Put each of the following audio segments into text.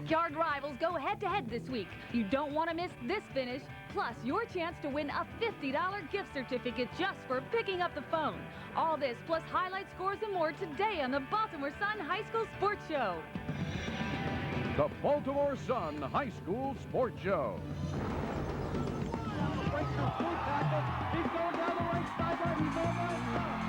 backyard rivals go head-to-head this week. You don't want to miss this finish, plus your chance to win a $50 gift certificate just for picking up the phone. All this, plus highlight scores and more today on the Baltimore Sun High School Sports Show. The Baltimore Sun High School Sports Show. He's going down the right sideline. He's on right side.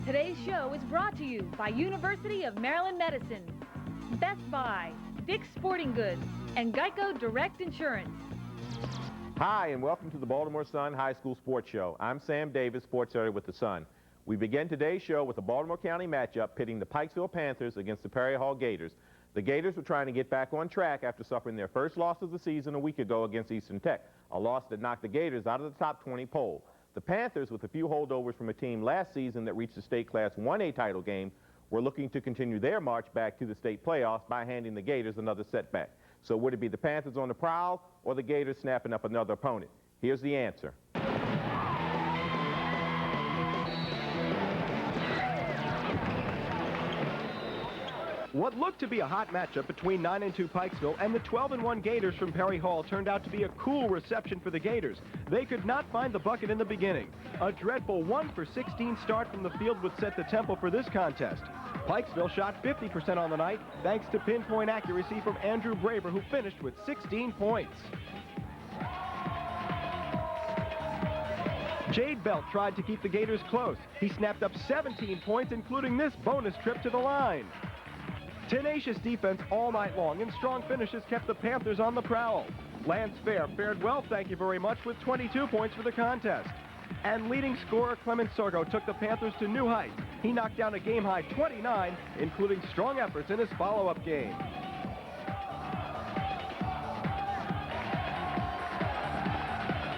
Today's show is brought to you by University of Maryland Medicine, Best Buy, Dick's Sporting Goods, and Geico Direct Insurance. Hi, and welcome to the Baltimore Sun High School Sports Show. I'm Sam Davis, sports editor with the Sun. We begin today's show with a Baltimore County matchup pitting the Pikesville Panthers against the Perry Hall Gators. The Gators were trying to get back on track after suffering their first loss of the season a week ago against Eastern Tech, a loss that knocked the Gators out of the top 20 poll. The Panthers, with a few holdovers from a team last season that reached the state Class 1A title game, were looking to continue their march back to the state playoffs by handing the Gators another setback. So would it be the Panthers on the prowl or the Gators snapping up another opponent? Here's the answer. What looked to be a hot matchup between 9-2 Pikesville and the 12-1 Gators from Perry Hall turned out to be a cool reception for the Gators. They could not find the bucket in the beginning. A dreadful 1-for-16 start from the field would set the tempo for this contest. Pikesville shot 50% on the night thanks to pinpoint accuracy from Andrew Braver, who finished with 16 points. Jade Belt tried to keep the Gators close. He snapped up 17 points, including this bonus trip to the line. Tenacious defense all night long and strong finishes kept the Panthers on the prowl. Lance Fair fared well, thank you very much, with 22 points for the contest. And leading scorer Clement Sorgo took the Panthers to new heights. He knocked down a game-high 29, including strong efforts in his follow-up game.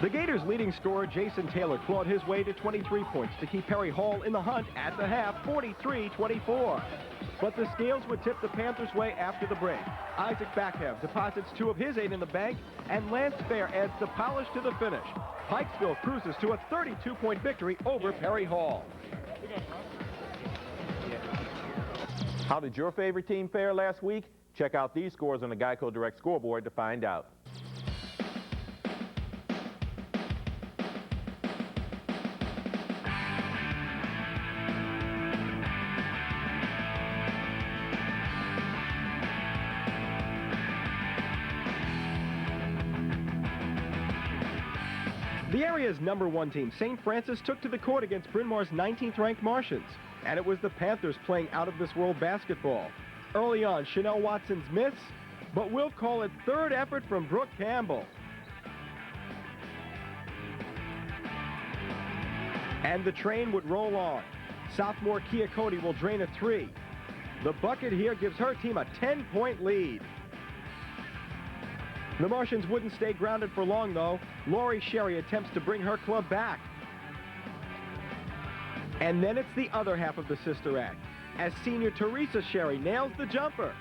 The Gators' leading scorer, Jason Taylor, clawed his way to 23 points to keep Perry Hall in the hunt at the half, 43-24. But the scales would tip the Panthers' way after the break. Isaac Backham deposits 2 of his 8 in the bank, and Lance Fair adds the polish to the finish. Pikesville cruises to a 32-point victory over Perry Hall. How did your favorite team fare last week? Check out these scores on the Geico Direct scoreboard to find out. The area's #1 team, St. Francis, took to the court against Bryn Mawr's 19th-ranked Martians. And it was the Panthers playing out-of-this-world basketball. Early on, Chanel Watson's miss, but we'll call it third effort from Brooke Campbell. And the train would roll on. Sophomore Kia Cody will drain a 3. The bucket here gives her team a 10-point lead. The Martians wouldn't stay grounded for long, though. Lori Sherry attempts to bring her club back. And then it's the other half of the sister act, as senior Teresa Sherry nails the jumper.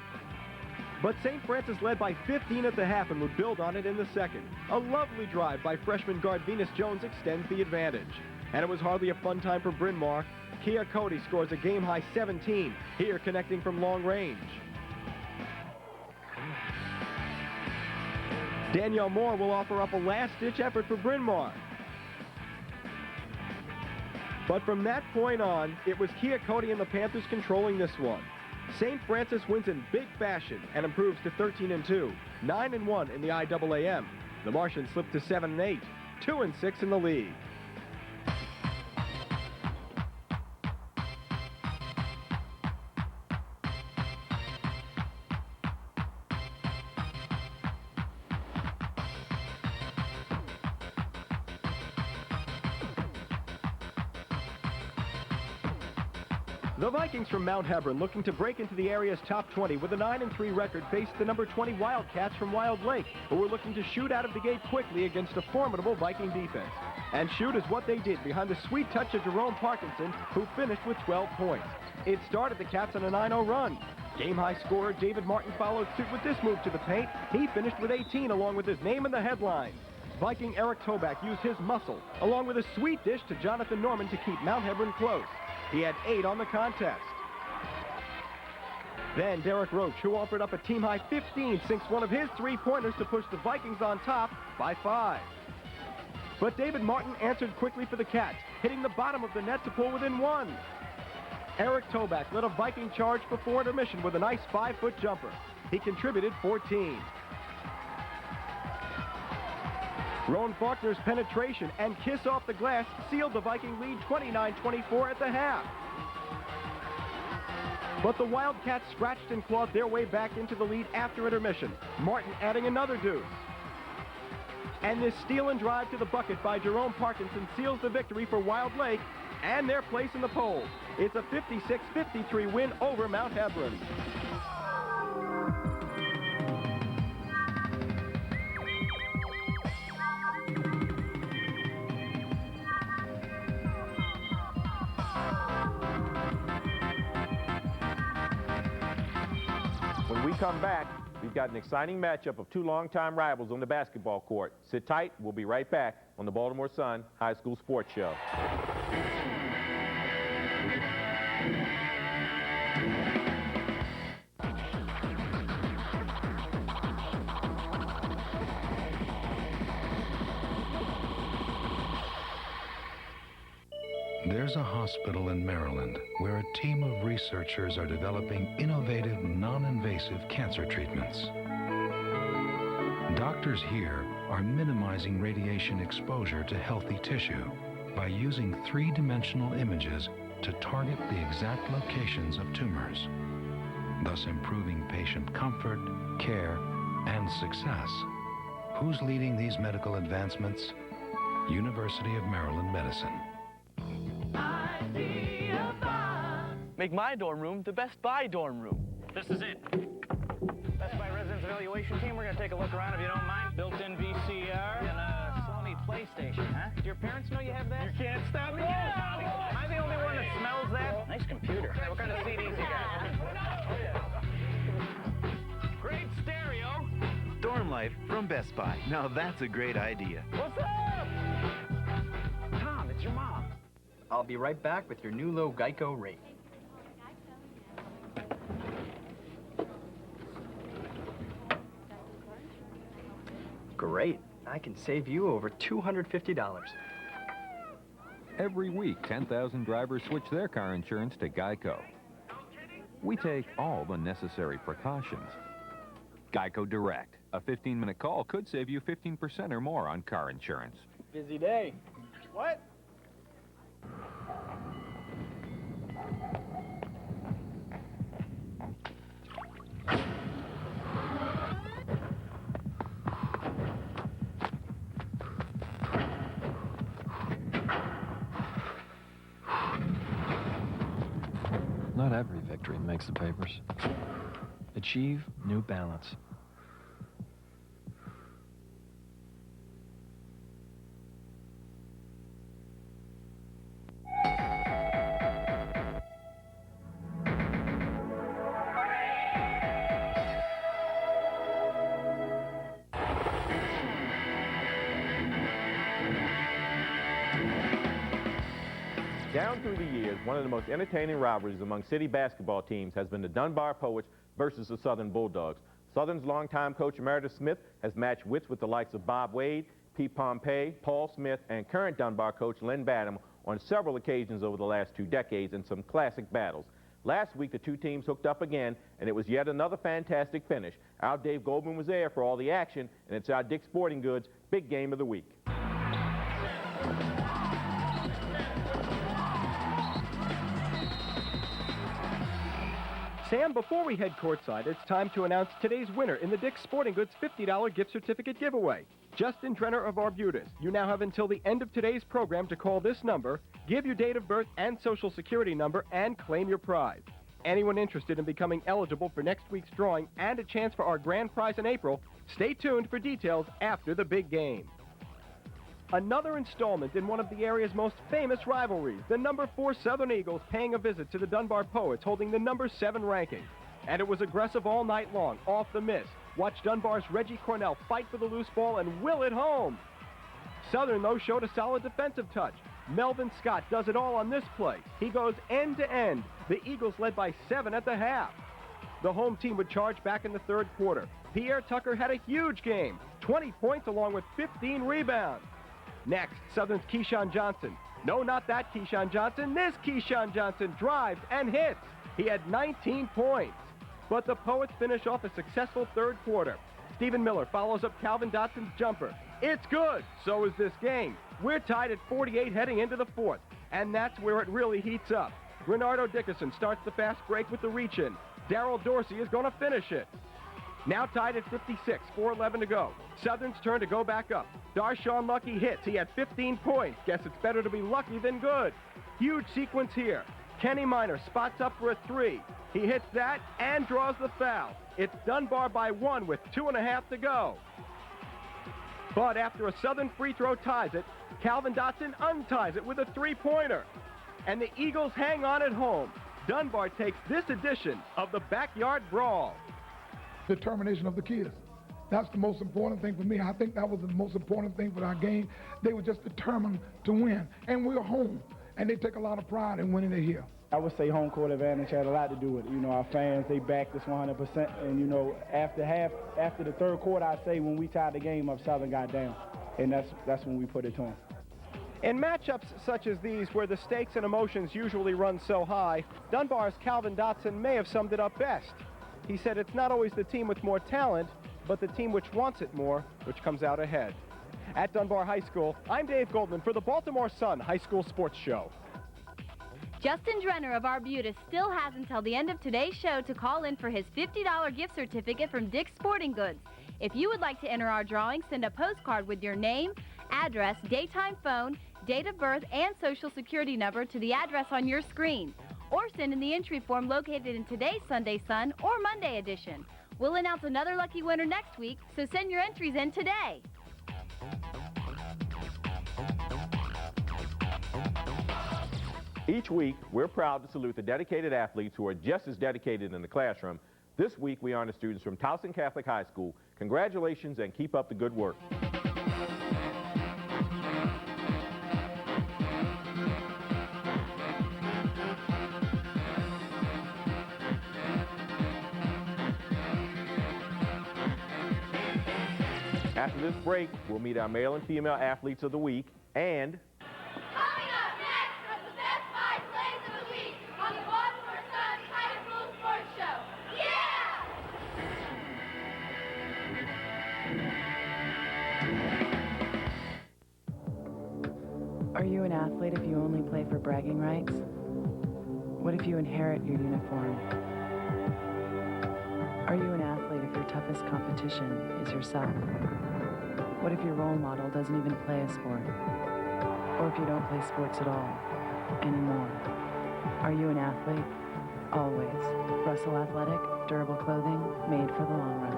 But St. Francis led by 15 at the half and would build on it in the second. A lovely drive by freshman guard Venus Jones extends the advantage. And it was hardly a fun time for Bryn Mawr. Kia Cody scores a game-high 17, here connecting from long range. Danielle Moore will offer up a last-ditch effort for Bryn Mawr. But from that point on, it was Kia Cody and the Panthers controlling this one. St. Francis wins in big fashion and improves to 13-2, 9-1 in the IAAM. The Martians slip to 7-8, 2-6 in the league. The Vikings from Mount Hebron, looking to break into the area's top 20 with a 9-3 record, faced the number 20 Wildcats from Wild Lake, who were looking to shoot out of the gate quickly against a formidable Viking defense. And shoot is what they did behind the sweet touch of Jerome Parkinson, who finished with 12 points. It started the Cats on a 9-0 run. Game-high scorer David Martin followed suit with this move to the paint. He finished with 18 along with his name in the headlines. Viking Eric Toback used his muscle along with a sweet dish to Jonathan Norman to keep Mount Hebron close. He had 8 on the contest. Then Derek Roach, who offered up a team-high 15, sinks one of his 3-pointers to push the Vikings on top by 5. But David Martin answered quickly for the Cats, hitting the bottom of the net to pull within 1. Eric Toback led a Viking charge before intermission with a nice 5-foot jumper. He contributed 14. Ron Faulkner's penetration and kiss off the glass sealed the Viking lead 29-24 at the half. But the Wildcats scratched and clawed their way back into the lead after intermission, Martin adding another deuce. And this steal and drive to the bucket by Jerome Parkinson seals the victory for Wild Lake and their place in the polls. It's a 56-53 win over Mount Hebron. When we come back, we've got an exciting matchup of 2 longtime rivals on the basketball court. Sit tight. We'll be right back on the Baltimore Sun High School Sports Show. There's a hospital in Maryland where a team of researchers are developing innovative, non-invasive cancer treatments. Doctors here are minimizing radiation exposure to healthy tissue by using 3-dimensional images to target the exact locations of tumors, thus improving patient comfort, care, and success. Who's leading these medical advancements? University of Maryland Medicine. Make my dorm room the Best Buy dorm room. This is it. Best Buy Residence Evaluation Team. We're going to take a look around if you don't mind. Built-in VCR and a Sony PlayStation, huh? Do your parents know you have that? You can't stop me. Am I the only one that smells that? Nice computer. What kind of CDs you got? Great stereo. Dorm life from Best Buy. Now that's a great idea. What's up? Tom, it's your mom. I'll be right back with your new low Geico rate. Great. I can save you over $250. Every week, 10,000 drivers switch their car insurance to Geico. We take all the necessary precautions. Geico Direct. A 15-minute call could save you 15% or more on car insurance. Busy day. What? Not every victory makes the papers. Achieve New Balance. Down through the years, one of the most entertaining rivalries among city basketball teams has been the Dunbar Poets versus the Southern Bulldogs. Southern's longtime coach Meredith Smith has matched wits with the likes of Bob Wade, Pete Pompey, Paul Smith, and current Dunbar coach Len Badham on several occasions over the last 2 decades in some classic battles. Last week, the 2 teams hooked up again, and it was yet another fantastic finish. Our Dave Goldman was there for all the action, and it's our Dick's Sporting Goods big game of the week. Sam, before we head courtside, it's time to announce today's winner in the Dick's Sporting Goods $50 gift certificate giveaway. Justin Drenner of Arbutus. You now have until the end of today's program to call this number, give your date of birth and social security number, and claim your prize. Anyone interested in becoming eligible for next week's drawing and a chance for our grand prize in April, stay tuned for details after the big game. Another installment in one of the area's most famous rivalries, the number 4 Southern Eagles paying a visit to the Dunbar Poets, holding the number 7 ranking. And it was aggressive all night long, off the miss. Watch Dunbar's Reggie Cornell fight for the loose ball and will it home. Southern, though, showed a solid defensive touch. Melvin Scott does it all on this play. He goes end to end. The Eagles led by 7 at the half. The home team would charge back in the third quarter. Pierre Tucker had a huge game, 20 points along with 15 rebounds. Next, Southern's Keyshawn Johnson. No, not that Keyshawn Johnson. This Keyshawn Johnson drives and hits. He had 19 points. But the Poets finish off a successful third quarter. Stephen Miller follows up Calvin Dotson's jumper. It's good. So is this game. We're tied at 48 heading into the fourth. And that's where it really heats up. Renardo Dickerson starts the fast break with the reach-in. Darrell Dorsey is going to finish it. Now tied at 56, 4:11 to go. Southern's turn to go back up. Darshawn Lucky hits. He had 15 points. Guess it's better to be lucky than good. Huge sequence here. Kenny Minor spots up for a 3. He hits that and draws the foul. It's Dunbar by 1 with 2.5 to go. But after a Southern free throw ties it, Calvin Dotson unties it with a 3-pointer. And the Eagles hang on at home. Dunbar takes this edition of the Backyard Brawl. Determination of the kids. That's the most important thing for me. I think that was the most important thing for our game. They were just determined to win. And we're home. And they take a lot of pride in winning it here. I would say home court advantage had a lot to do with it. You know, our fans, they backed us 100%. And, you know, after the third quarter, I say when we tied the game up, Southern got down. And that's when we put it to them. In matchups such as these, where the stakes and emotions usually run so high, Dunbar's Calvin Dotson may have summed it up best. He said it's not always the team with more talent, but the team which wants it more, which comes out ahead. At Dunbar High School, I'm Dave Goldman for the Baltimore Sun High School Sports Show. Justin Drenner of Arbutus still has until the end of today's show to call in for his $50 gift certificate from Dick's Sporting Goods. If you would like to enter our drawing, send a postcard with your name, address, daytime phone, date of birth, and social security number to the address on your screen. Or send in the entry form located in today's Sunday Sun or Monday edition. We'll announce another lucky winner next week, so send your entries in today. Each week, we're proud to salute the dedicated athletes who are just as dedicated in the classroom. This week, we honor students from Towson Catholic High School. Congratulations and keep up the good work. After this break, we'll meet our male and female athletes of the week and... Coming up next are the best 5 plays of the week on the Baltimore Sun High School Sports Show. Yeah! Are you an athlete if you only play for bragging rights? What if you inherit your uniform? Are you an athlete if your toughest competition is yourself? What if your role model doesn't even play a sport? Or if you don't play sports at all anymore? Are you an athlete? Always. Russell Athletic, durable clothing made for the long run.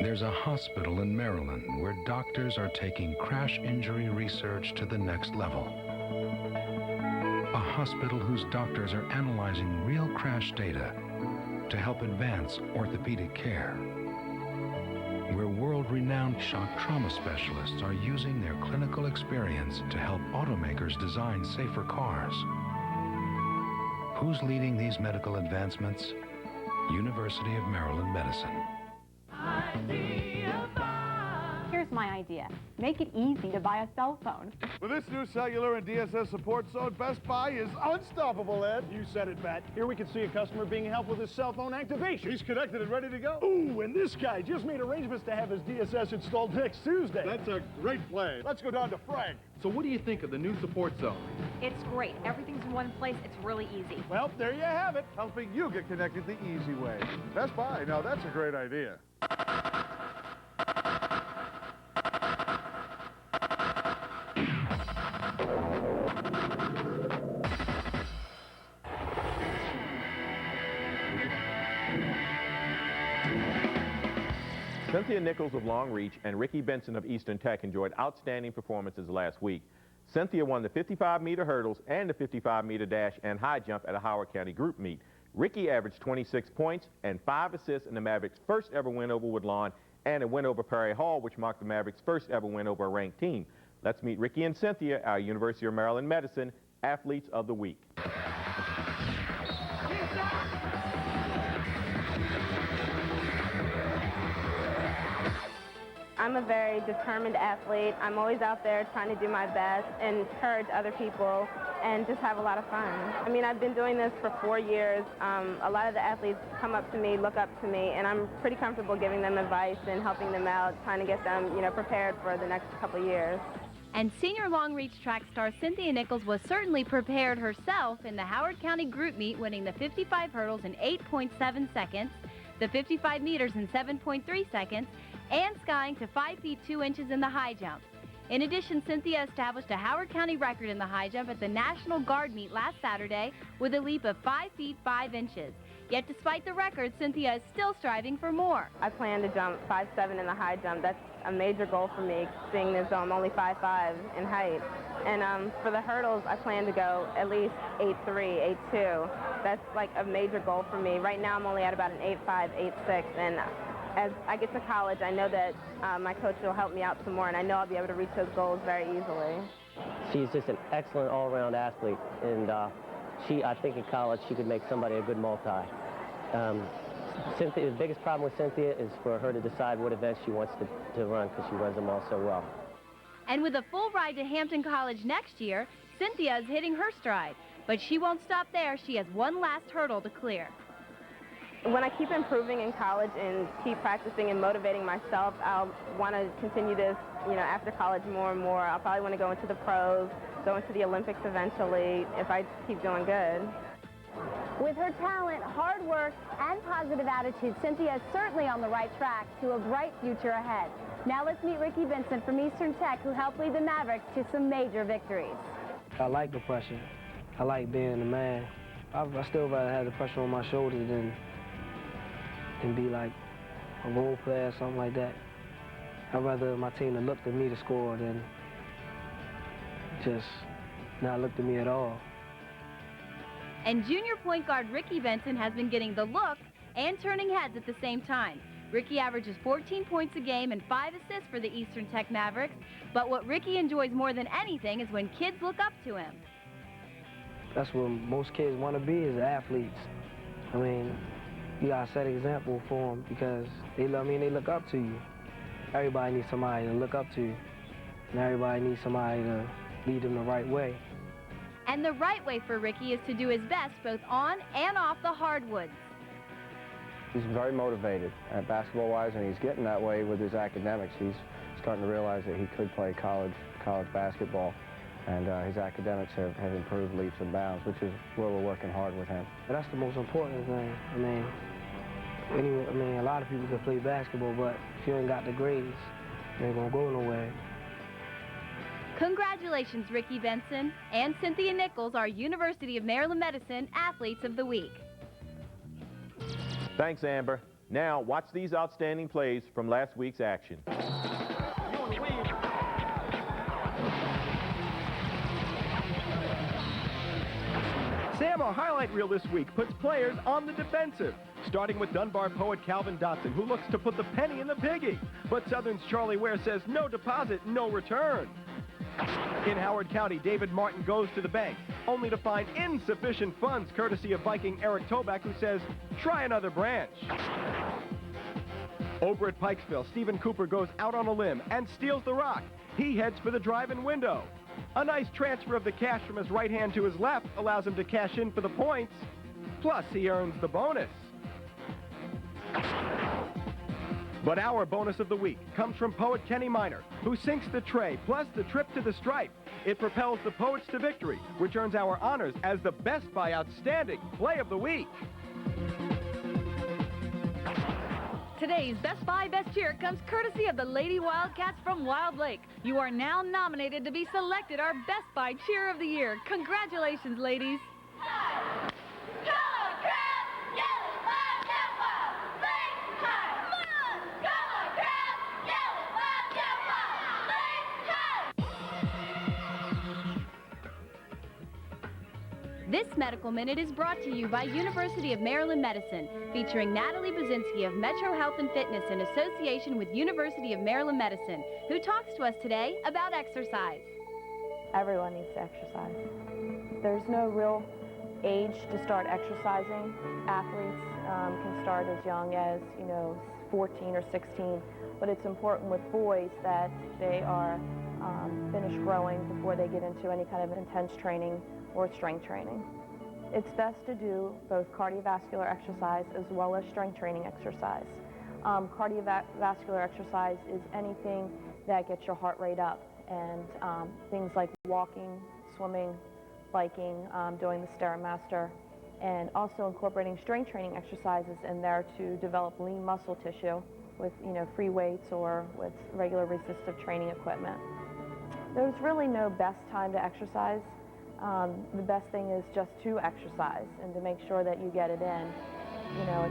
There's a hospital in Maryland where doctors are taking crash injury research to the next level. A hospital whose doctors are analyzing real crash data to help advance orthopedic care. Where world-renowned shock trauma specialists are using their clinical experience to help automakers design safer cars. Who's leading these medical advancements? University of Maryland Medicine. I see a fire. Here's my idea. Make it easy to buy a cell phone. With this new cellular and DSS support zone, Best Buy is unstoppable, Ed. You said it, Matt. Here we can see a customer being helped with his cell phone activation. He's connected and ready to go. Ooh, and this guy just made arrangements to have his DSS installed next Tuesday. That's a great play. Let's go down to Frank. So what do you think of the new support zone? It's great. Everything's in one place. It's really easy. Well, there you have it. Helping you get connected the easy way. Best Buy. Now, that's a great idea. Cynthia Nichols of Long Reach and Ricky Benson of Eastern Tech enjoyed outstanding performances last week. Cynthia won the 55-meter hurdles and the 55-meter dash and high jump at a Howard County group meet. Ricky averaged 26 points and 5 assists in the Mavericks' first ever win over Woodlawn and a win over Perry Hall, which marked the Mavericks' first ever win over a ranked team. Let's meet Ricky and Cynthia, our University of Maryland Medicine Athletes of the Week. I'm a very determined athlete. I'm always out there trying to do my best and encourage other people and just have a lot of fun. I mean, I've been doing this for 4 years. A lot of the athletes come up to me, look up to me, and I'm pretty comfortable giving them advice and helping them out, trying to get them, prepared for the next couple of years. And senior long reach track star Cynthia Nichols was certainly prepared herself in the Howard County group meet, winning the 55 hurdles in 8.7 seconds, the 55 meters in 7.3 seconds, and skying to 5 feet 2 inches in the high jump. In addition, Cynthia established a Howard County record in the high jump at the National Guard meet last Saturday with a leap of 5 feet 5 inches. Yet despite the record, Cynthia is still striving for more. I plan to jump 5'7" in the high jump. That's a major goal for me, seeing as though I'm only 5'5" in height. And for the hurdles, I plan to go at least 8'3", 8'2". That's like a major goal for me. Right now, I'm only at about an 8'5", 8'6", and as I get to college, I know that my coach will help me out some more, and I know I'll be able to reach those goals very easily. She's just an excellent all-around athlete, and I think in college she could make somebody a good multi. Cynthia, the biggest problem with Cynthia is for her to decide what events she wants to run, because she runs them all so well. And with a full ride to Hampton College next year, Cynthia is hitting her stride. But she won't stop there. She has one last hurdle to clear. When I keep improving in college and keep practicing and motivating myself, I'll want to continue this, after college more and more. I'll probably want to go into the pros, go into the Olympics eventually if I keep doing good. With her talent, hard work, and positive attitude, Cynthia is certainly on the right track to a bright future ahead. Now let's meet Ricky Benson from Eastern Tech, who helped lead the Mavericks to some major victories. I like the pressure. I like being the man. I still rather have the pressure on my shoulders than be like a role player or something like that. I'd rather my team to look to me to score than just not look to me at all. And junior point guard Ricky Benson has been getting the look and turning heads at the same time. Ricky averages 14 points a game and 5 assists for the Eastern Tech Mavericks. But what Ricky enjoys more than anything is when kids look up to him. That's what most kids want to be, is athletes. I mean, you gotta set an example for them because they love me and they look up to you. Everybody needs somebody to look up to, and everybody needs somebody to lead them the right way. And the right way for Ricky is to do his best both on and off the hardwoods. He's very motivated basketball-wise, and he's getting that way with his academics. He's starting to realize that he could play college basketball, and his academics have improved leaps and bounds, which is where we're working hard with him. But that's the most important thing. I mean, a lot of people can play basketball, but if you ain't got the grades, you ain't gonna go nowhere. Congratulations, Ricky Benson and Cynthia Nichols, our University of Maryland Medicine Athletes of the Week. Thanks, Amber. Now, watch these outstanding plays from last week's action. Sam, our highlight reel this week puts players on the defensive, starting with Dunbar poet Calvin Dotson, who looks to put the penny in the piggy. But Southern's Charlie Ware says no deposit, no return. In Howard County, David Martin goes to the bank, only to find insufficient funds, courtesy of Viking Eric Toback, who says, try another branch. Over at Pikesville, Stephen Cooper goes out on a limb and steals the rock. He heads for the drive-in window. A nice transfer of the cash from his right hand to his left allows him to cash in for the points. Plus, he earns the bonus. But our bonus of the week comes from poet Kenny Miner, who sinks the tray plus the trip to the stripe. It propels the Poets to victory, which earns our honors as the Best Buy Outstanding Play of the Week. Today's Best Buy Best Cheer comes courtesy of the Lady Wildcats from Wild Lake. You are now nominated to be selected our Best Buy Cheer of the Year. Congratulations, ladies. This Medical Minute is brought to you by University of Maryland Medicine, featuring Natalie Buzinski of Metro Health and Fitness in association with University of Maryland Medicine, who talks to us today about exercise. Everyone needs to exercise. There's no real age to start exercising. Athletes can start as young as, 14 or 16, but it's important with boys that they are finished growing before they get into any kind of intense training or strength training. It's best to do both cardiovascular exercise as well as strength training exercise. Cardiovascular exercise is anything that gets your heart rate up, and things like walking, swimming, biking, doing the Stairmaster, and also incorporating strength training exercises in there to develop lean muscle tissue with free weights or with regular resistive training equipment. There's really no best time to exercise. The best thing is just to exercise and to make sure that you get it in.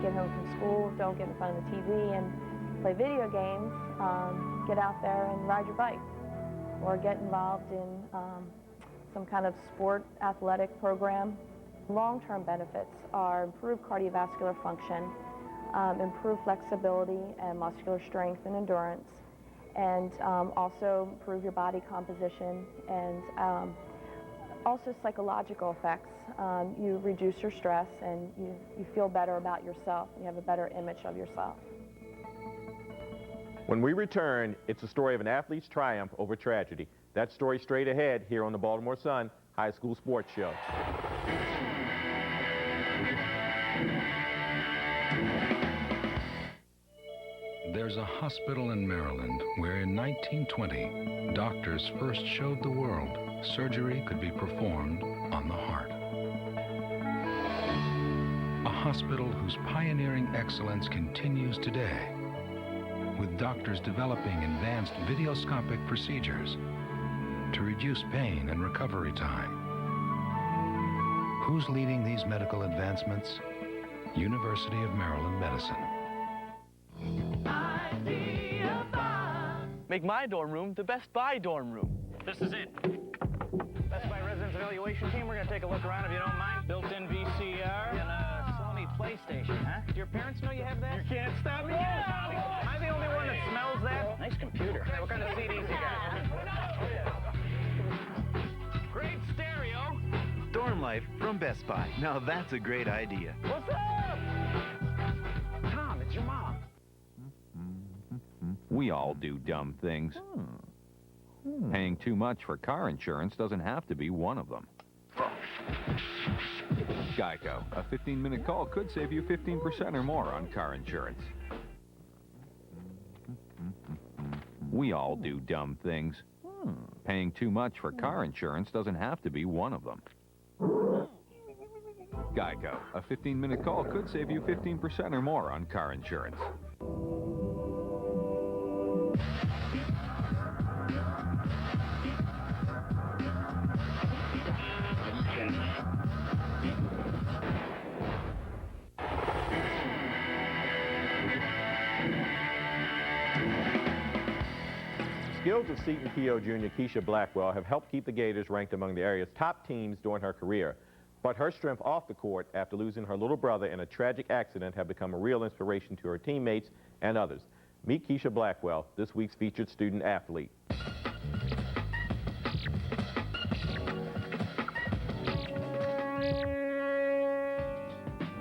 Get home from school, don't get in front of the TV and play video games. Get out there and ride your bike or get involved in some kind of sport athletic program. Long-term benefits are improved cardiovascular function, improved flexibility and muscular strength and endurance, and also improve your body composition and also psychological effects. You reduce your stress and you feel better about yourself. You have a better image of yourself. When we return, it's a story of an athlete's triumph over tragedy. That story straight ahead here on the Baltimore Sun High School Sports Show. There's a hospital in Maryland where in 1920, doctors first showed the world surgery could be performed on the heart. A hospital whose pioneering excellence continues today, with doctors developing advanced videoscopic procedures to reduce pain and recovery time. Who's leading these medical advancements? University of Maryland Medicine. Make my dorm room the Best Buy dorm room. This is it. Best Buy Residence Evaluation Team, we're going to take a look around if you don't mind. Built-in VCR and a Sony PlayStation, huh? Do your parents know you have that? You can't stop me. Am I the only one that smells that? Nice computer. What kind of CDs you got? Great stereo. Dorm life from Best Buy. Now that's a great idea. What's up? Tom, it's your mom. We all do dumb things. Paying too much for car insurance doesn't have to be one of them. Geico, a 15-minute call could save you 15% or more on car insurance. We all do dumb things. Paying too much for car insurance doesn't have to be one of them. Geico, a 15-minute call could save you 15% or more on car insurance. Skills of Seton Keogh junior Keisha Blackwell have helped keep the Gators ranked among the area's top teams during her career. But her strength off the court after losing her little brother in a tragic accident have become a real inspiration to her teammates and others. Meet Keisha Blackwell, this week's featured student athlete.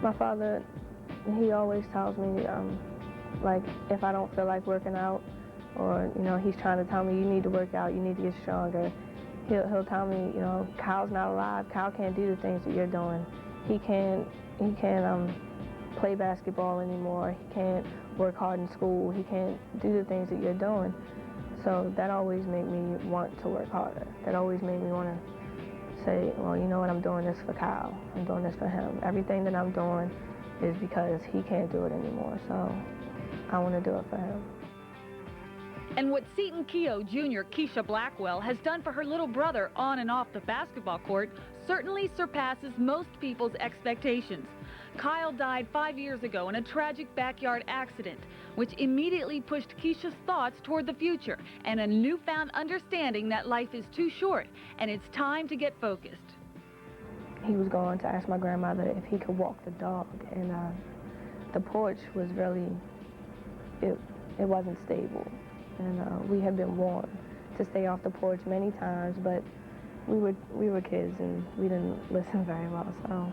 My father, he always tells me like if I don't feel like working out, or you know, he's trying to tell me you need to work out, you need to get stronger. He'll tell me, you know, Kyle's not alive. Kyle can't do the things that you're doing. He can't play basketball anymore. He can't work hard in school. He can't do the things that you're doing. So that always made me want to work harder. That always made me want to say, well, you know what, I'm doing this for Kyle. I'm doing this for him. Everything that I'm doing is because he can't do it anymore. So I want to do it for him. And what Seton Keogh Jr. Keisha Blackwell has done for her little brother on and off the basketball court certainly surpasses most people's expectations. Kyle died 5 years ago in a tragic backyard accident, which immediately pushed Keisha's thoughts toward the future and a newfound understanding that life is too short and it's time to get focused. He was going to ask my grandmother if he could walk the dog, and the porch was really, it wasn't stable. And we had been warned to stay off the porch many times, but we were kids and we didn't listen very well. So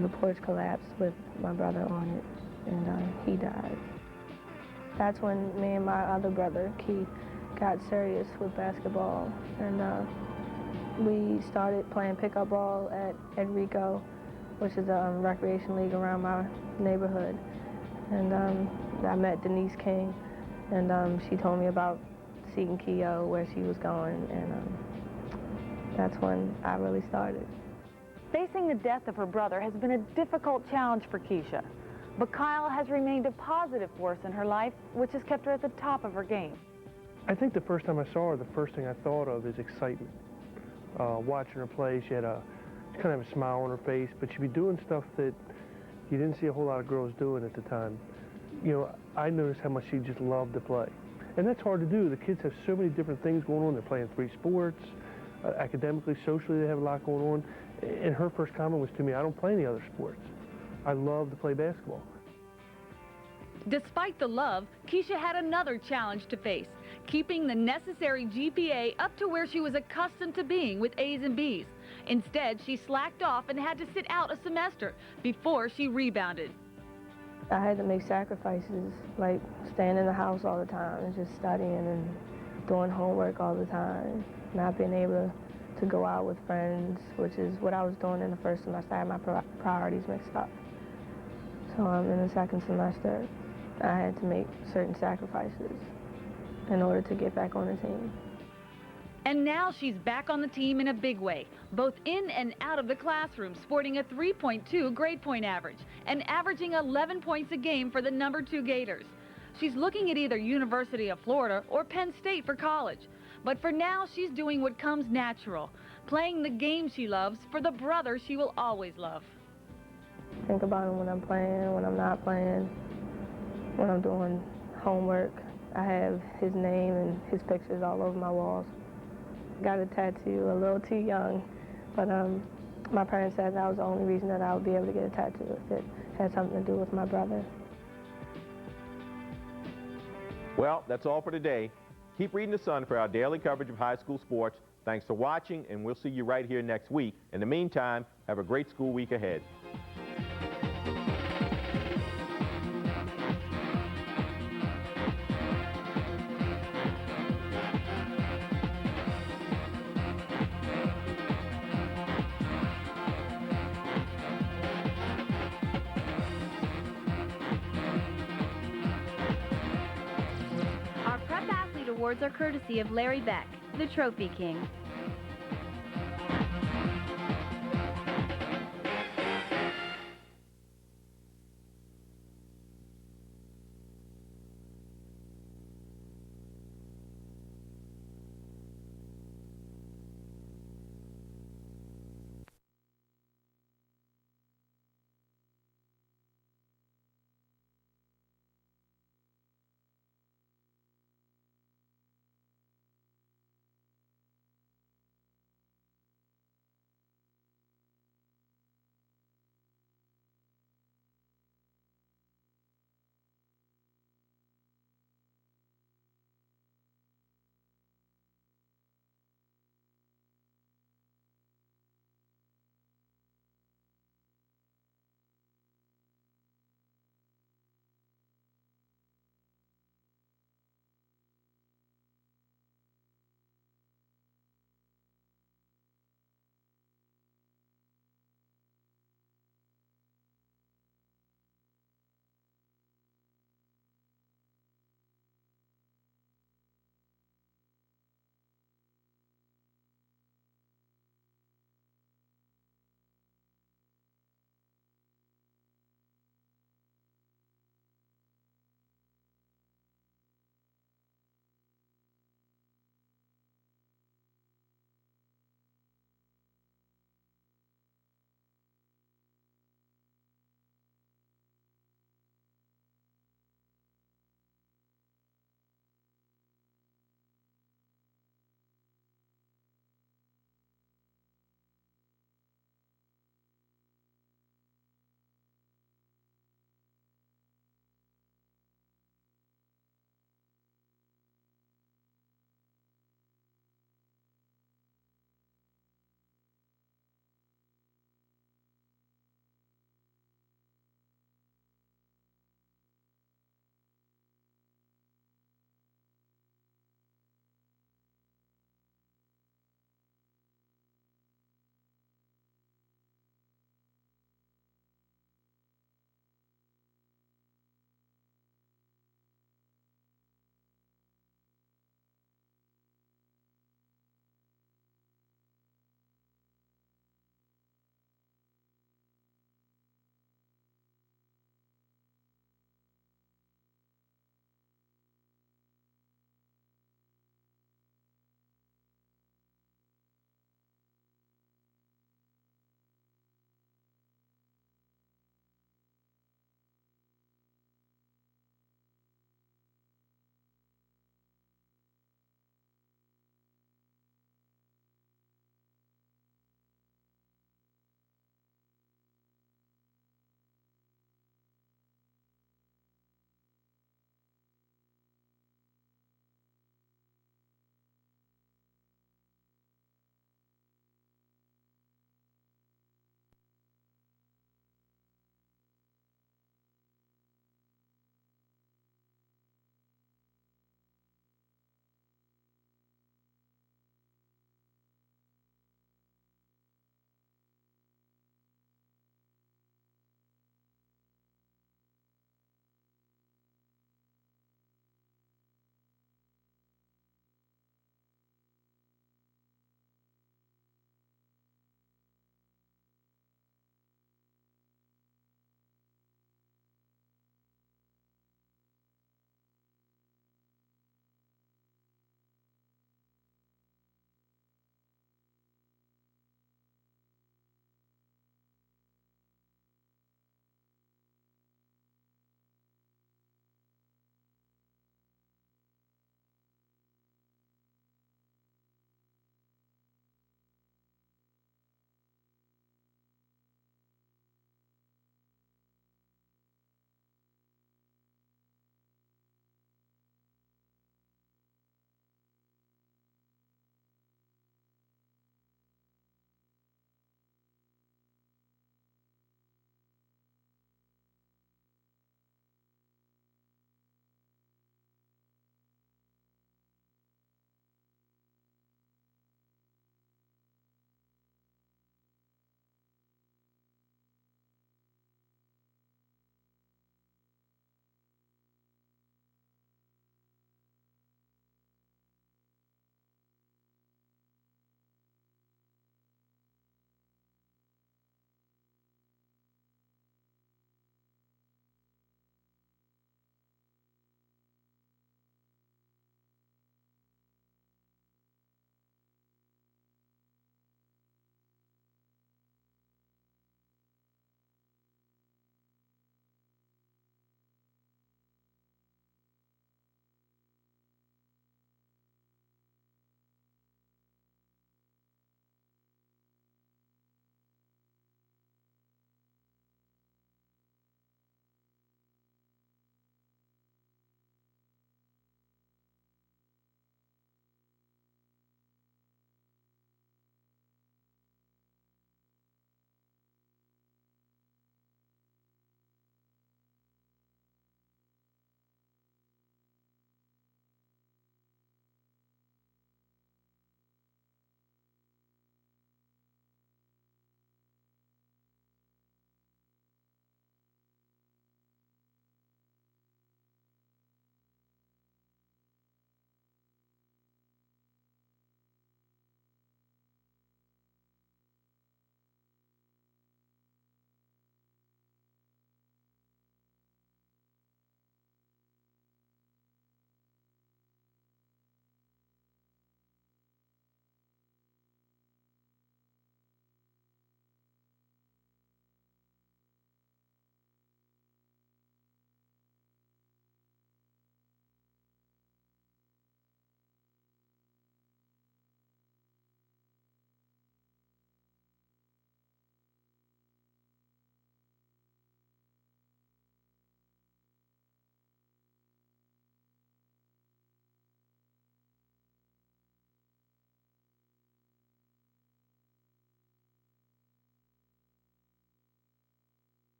the porch collapsed with my brother on it, and he died. That's when me and my other brother, Keith, got serious with basketball, and we started playing pickup ball at Enrico, which is a recreation league around my neighborhood. And I met Denise King, and she told me about Seton Keogh, where she was going, and that's when I really started. Facing the death of her brother has been a difficult challenge for Keisha, but Kyle has remained a positive force in her life, which has kept her at the top of her game. I think the first time I saw her, the first thing I thought of is excitement. Watching her play, she kind of have a smile on her face, but she'd be doing stuff that you didn't see a whole lot of girls doing at the time. You know, I noticed how much she just loved to play. And that's hard to do. The kids have so many different things going on. They're playing 3 sports. Academically, socially, they have a lot going on. And her first comment was to me, I don't play any other sports. I love to play basketball. Despite the love, Keisha had another challenge to face, keeping the necessary GPA up to where she was accustomed to being with A's and B's. Instead, she slacked off and had to sit out a semester before she rebounded. I had to make sacrifices, like staying in the house all the time and just studying and doing homework all the time, not being able to go out with friends, which is what I was doing in the first semester. I had my priorities mixed up. So in the second semester, I had to make certain sacrifices in order to get back on the team. And now she's back on the team in a big way, both in and out of the classroom, sporting a 3.2 grade point average and averaging 11 points a game for the number 2 Gators. She's looking at either University of Florida or Penn State for college. But for now, she's doing what comes natural, playing the game she loves for the brother she will always love. Think about him when I'm playing, when I'm not playing, when I'm doing homework. I have his name and his pictures all over my walls. Got a tattoo a little too young, but my parents said that was the only reason that I would be able to get a tattoo if it had something to do with my brother. Well, that's all for today. Keep reading The Sun for our daily coverage of high school sports. Thanks for watching, and we'll see you right here next week. In the meantime, have a great school week ahead. Awards are courtesy of Larry Beck, the Trophy King.